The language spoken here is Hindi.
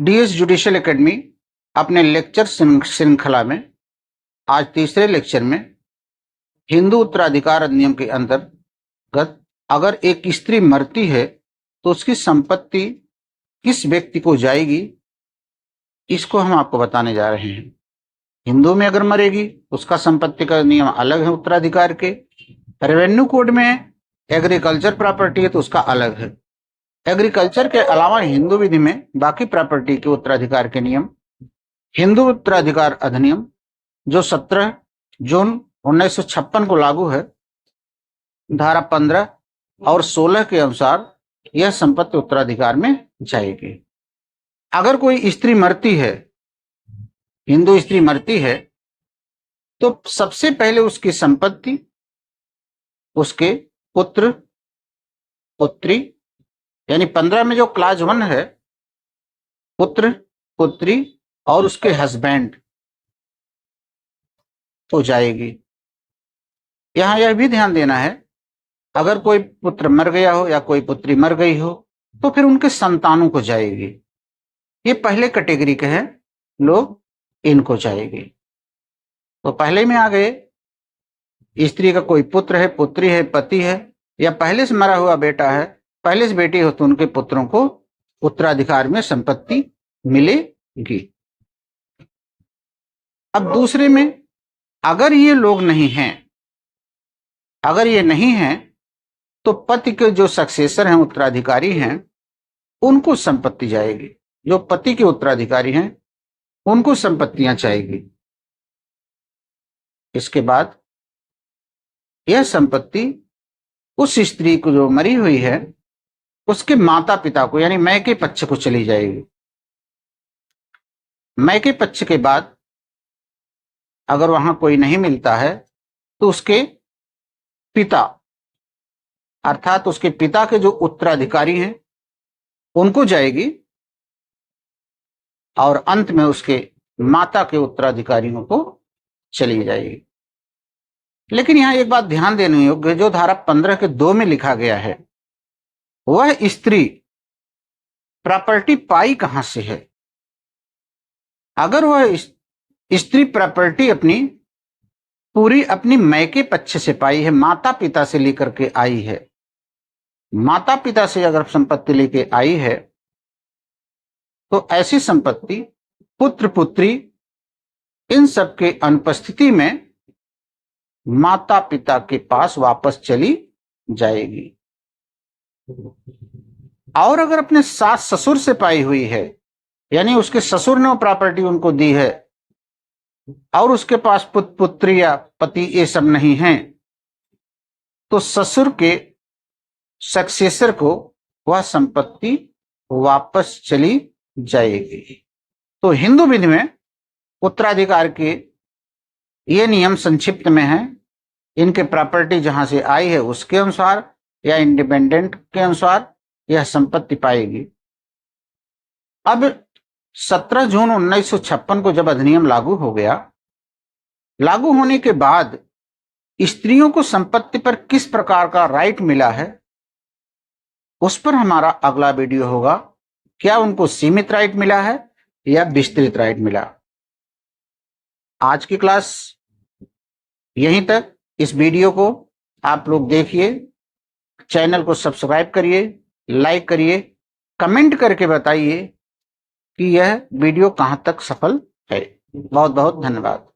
डीएस जुडिशियल एकेडमी अपने लेक्चर श्रृंखला में आज तीसरे लेक्चर में हिंदू उत्तराधिकार अधिनियम के अंतर्गत अगर एक स्त्री मरती है तो उसकी संपत्ति किस व्यक्ति को जाएगी, इसको हम आपको बताने जा रहे हैं। हिंदू में अगर मरेगी उसका संपत्ति का नियम अलग है उत्तराधिकार के। रेवेन्यू कोड में एग्रीकल्चर प्रॉपर्टी है तो उसका अलग है। एग्रीकल्चर के अलावा हिंदू विधि में बाकी प्रॉपर्टी के उत्तराधिकार के नियम हिंदू उत्तराधिकार अधिनियम जो 17 जून 1956 को लागू है, धारा 15 और 16 के अनुसार यह संपत्ति उत्तराधिकार में जाएगी। अगर कोई स्त्री मरती है, हिंदू स्त्री मरती है, तो सबसे पहले उसकी संपत्ति उसके पुत्र पुत्री, यानी 15 में जो क्लास 1 है, पुत्र पुत्री और उसके हस्बैंड तो जाएगी। यहां यह भी ध्यान देना है, अगर कोई पुत्र मर गया हो या कोई पुत्री मर गई हो तो फिर उनके संतानों को जाएगी। ये पहले कैटेगरी के हैं लोग, इनको जाएगी। तो पहले में आ गए, स्त्री का कोई पुत्र है, पुत्री है, पति है या पहले से मरा हुआ बेटा है, पहले से बेटी हो तो उनके पुत्रों को उत्तराधिकार में संपत्ति मिलेगी। अब दूसरे में अगर ये लोग नहीं हैं, अगर ये नहीं हैं तो पति के जो सक्सेसर हैं, उत्तराधिकारी हैं, उनको संपत्ति जाएगी। जो पति के उत्तराधिकारी हैं उनको संपत्तियां जाएगी। इसके बाद यह संपत्ति उस स्त्री को जो मरी हुई है उसके माता पिता को, यानी मैके पक्ष को चली जाएगी। मैके पक्ष के बाद अगर वहां कोई नहीं मिलता है तो उसके पिता, अर्थात उसके पिता के जो उत्तराधिकारी हैं उनको जाएगी और अंत में उसके माता के उत्तराधिकारियों को चली जाएगी। लेकिन यहां एक बात ध्यान देने योग्य, जो धारा 15 के 2 में लिखा गया है, वह स्त्री प्रॉपर्टी पाई कहां से है। अगर वह स्त्री प्रॉपर्टी अपनी पूरी अपनी मैके पक्ष से पाई है, माता पिता से लेकर के आई है, माता पिता से अगर संपत्ति लेके आई है तो ऐसी संपत्ति पुत्र पुत्री इन सब के अनुपस्थिति में माता पिता के पास वापस चली जाएगी। और अगर अपने सास ससुर से पाई हुई है, यानी उसके ससुर ने वो प्रॉपर्टी उनको दी है और उसके पास पुत्र पुत्री या पति ये सब नहीं है, तो ससुर के सक्सेसर को वह संपत्ति वापस चली जाएगी। तो हिंदू विधि में उत्तराधिकार के ये नियम संक्षिप्त में है। इनके प्रॉपर्टी जहां से आई है उसके अनुसार या इंडिपेंडेंट के अनुसार यह संपत्ति पाएगी। अब 17 जून 1956 को जब अधिनियम लागू हो गया, लागू होने के बाद स्त्रियों को संपत्ति पर किस प्रकार का राइट मिला है उस पर हमारा अगला वीडियो होगा। क्या उनको सीमित राइट मिला है या विस्तृत राइट मिला। आज की क्लास यहीं तक। इस वीडियो को आप लोग देखिए, चैनल को सब्सक्राइब करिए, लाइक करिए, कमेंट करके बताइए कि यह वीडियो कहां तक सफल है। बहुत बहुत धन्यवाद।